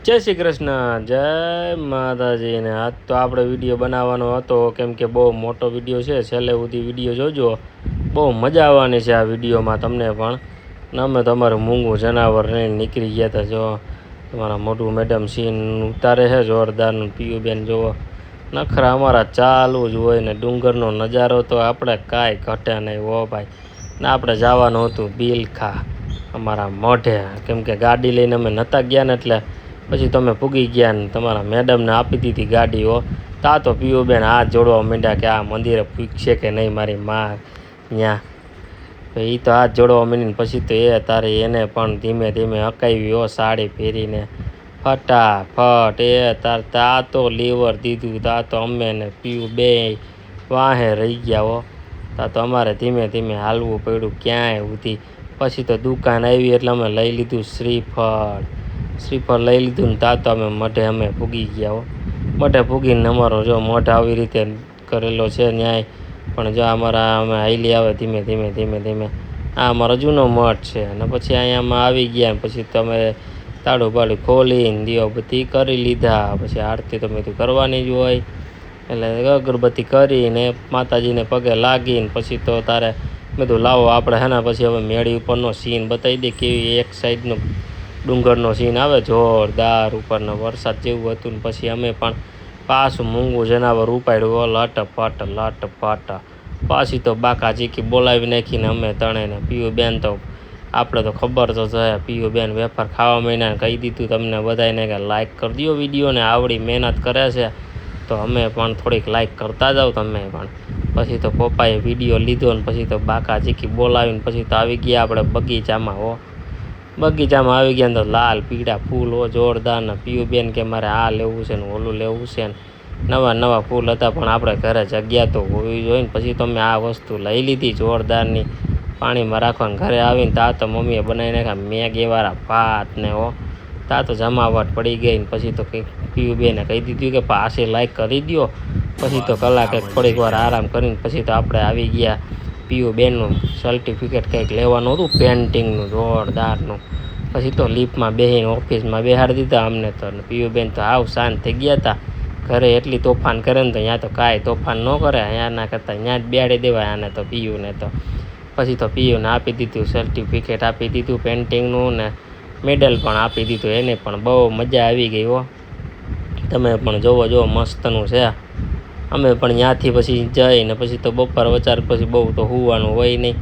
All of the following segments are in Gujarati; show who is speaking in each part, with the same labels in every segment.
Speaker 1: જય શ્રી કૃષ્ણ, જય માતાજી. ને આજ તો આપણે વિડીયો બનાવવાનો હતો, કેમ કે બહુ મોટો વિડીયો છે. છેલ્લે સુધી વિડીયો જોજો, બહુ મજા આવવાની છે આ વિડીયોમાં તમને પણ. ને અમે તમારું મૂંગું જનાવર લઈને નીકળી ગયા હતા. જો તમારા મોટું મેડમ સીન ઉતારે છે જોરદારનું. પીયુબેન જુઓ, નખરા અમારા ચાલુ જ હોય ને. ડુંગરનો નજારો તો આપણે કાંઈ ઘટે નહીં હો ભાઈ. ને આપણે જવાનું હતું બિલખા અમારા મોઢે, કેમ કે ગાડી લઈને અમે નહોતા ગયા ને, એટલે પછી તમે પૂગી ગયા ને તમારા મેડમને આપી દીધી ગાડીઓ. તા તો પીયુબેન હાથ જોડવા માંડ્યા કે આ મંદિરે પૂછશે કે નહીં મારી માં ત્યાં. એ તો હાથ જોડવા માંડીને પછી તો તારે એને પણ ધીમે ધીમે હકાવી હો, સાડી પહેરીને ફટાફટ. તા તો લીવર દીધું. તા તો અમે ને પીયુ બે વાહે રહી ગયા હો. તા તો અમારે ધીમે ધીમે હાલવું પડ્યું ક્યાંય સુધી. પછી તો દુકાન આવી એટલે અમે લઈ લીધું શ્રીફળ લઈ લીધું ને. તા તો અમે મઢે અમે પૂગી ગયા હો. મઢે પૂગીને અમારો જો મોઢ આવી રીતે કરેલો છે ન્યાય. પણ જો અમારા અમે હાઈલી આવે ધીમે ધીમે. આ અમારો જૂનો મઠ છે. અને પછી અહીંયામાં આવી ગયા. પછી તમે તાળું બાળું ખોલીને દીવો બધી કરી લીધા. પછી આરતી તો મેં કરવાની જ હોય, એટલે અગરબત્તી કરીને માતાજીને પગે લાગીને પછી તો તારે બધું લાવો આપણે હે ને. પછી હવે મેળી ઉપરનો સીન બતાવી દે, કેવી એક સાઈડનો ડુંગરનો સીન આવે જોરદાર ઉપરનો, વરસાદ જેવું હતું. ને પછી અમે પણ પાછું મૂંગું જનાવર ઉપાડ્યું લટપટ. પાછી તો બાકાજીકી બોલાવી નાખીને અમે તણેને. પીયુબેન તો આપણે તો ખબર તો છે, પીયુબેન વેફર ખાવા માંડ્યા. કહી દીધું તમને બધાને કે લાઇક કરી દો વિડીયોને. આવડી મહેનત કરે છે તો અમે પણ થોડીક લાઇક કરતા જાઓ તમે પણ. પછી તો પપ્પાએ વિડીયો લીધો ને પછી તો બાકાજીકી બોલાવીને પછી તો આવી ગયા આપણે બગીચામાં હો. બગીચામાં આવી ગયા તો લાલ પીળા ફૂલ હો જોરદાર. ને પીયુબેન કે મારે આ લેવું છે ને ઓલું લેવું છે ને. નવા ફૂલ હતા પણ આપણે ઘરે જગ્યા તો હોવી જોઈએ ને. પછી તો મેં આ વસ્તુ લઈ લીધી જોરદારની, પાણીમાં રાખવાનું. ઘરે આવીને તા તો મમ્મીએ બનાવી નાખ્યા મેગીવાળા ભાત ને હો. તા તો જમાવટ પડી ગઈ ને. પછી તો કંઈક પીયુબેને કહી દીધું કે પાછી લાઈક કરી દો. પછી તો કલાકે થોડીક વાર આરામ કરીને પછી તો આપણે આવી ગયા. પીયુબેનનું સર્ટિફિકેટ કંઈક લેવાનું હતું પેન્ટિંગનું જોરદારનું. પછી તો લિફ્ટમાં બેસીને ઓફિસમાં બેસાડી દીધા અમને તો. પીયુબેન તો હાવ શાંત થઈ ગયા હતા. ઘરે એટલી તોફાન કરે ને તો અહીંયા તો કાંઈ તોફાન ન કરે. અહીંયાના કરતાં અહીંયા જ બેસાડી દેવાય આને તો પીયુને તો. પછી તો પીયુને આપી દીધું સર્ટિફિકેટ, આપી દીધું પેન્ટિંગનું ને મેડલ પણ આપી દીધું એને પણ. બહુ મજા આવી ગઈ હો. તમે પણ જોવો મસ્તનું છે. અમે પણ ત્યાંથી પછી જઈને પછી તો બપોર વચાર પછી બહુ તો હોવાનું હોય નહીં,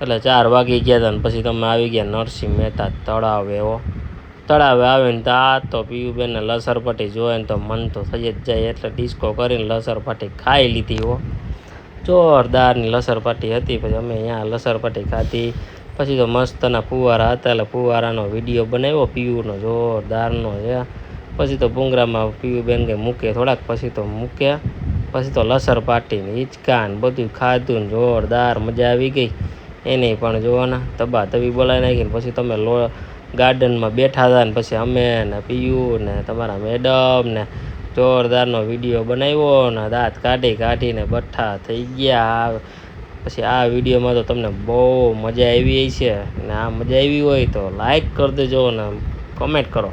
Speaker 1: એટલે 4 વાગી ગયા હતા. ને પછી તમે આવી ગયા નરસિંહ મહેતા તળાવે હો. તળાવે આવીને તા તો પીયુબેનને લસરપટ્ટી જોઈને તો મન તો થઈ જ જાય, એટલે ડિસ્કો કરીને લસરપટ્ટી ખાઈ લીધી હો. જોરદારની લસરપટ્ટી હતી. પછી અમે અહીંયા લસરપટ્ટી ખાધી. પછી તો મસ્તના ફુવારા હતા, એટલે ફુવારાનો વિડીયો બનાવ્યો પીયુનો જોરદારનો છે. પછી તો ભૂંગરામાં પીયુબેન કે મૂકે થોડાક, પછી તો મૂક્યા. પછી તો લસરપાટીને હિંચકા ને બધું ખાધું ને જોરદાર મજા આવી ગઈ. એને પણ જોવાના તબાતબી બોલાવી નાખીને પછી તમે ગાર્ડનમાં બેઠા હતા. ને પછી અમે ને પીયુ ને તમારા મેડમ ને જોરદારનો વિડીયો બનાવ્યો ને દાંત કાઢીને બઠ્ઠા થઈ ગયા. પછી આ વિડીયોમાં તો તમને બહુ મજા આવી છે. ને આ મજા આવી હોય તો લાઈક કરી દેજો ને કમેન્ટ કરો.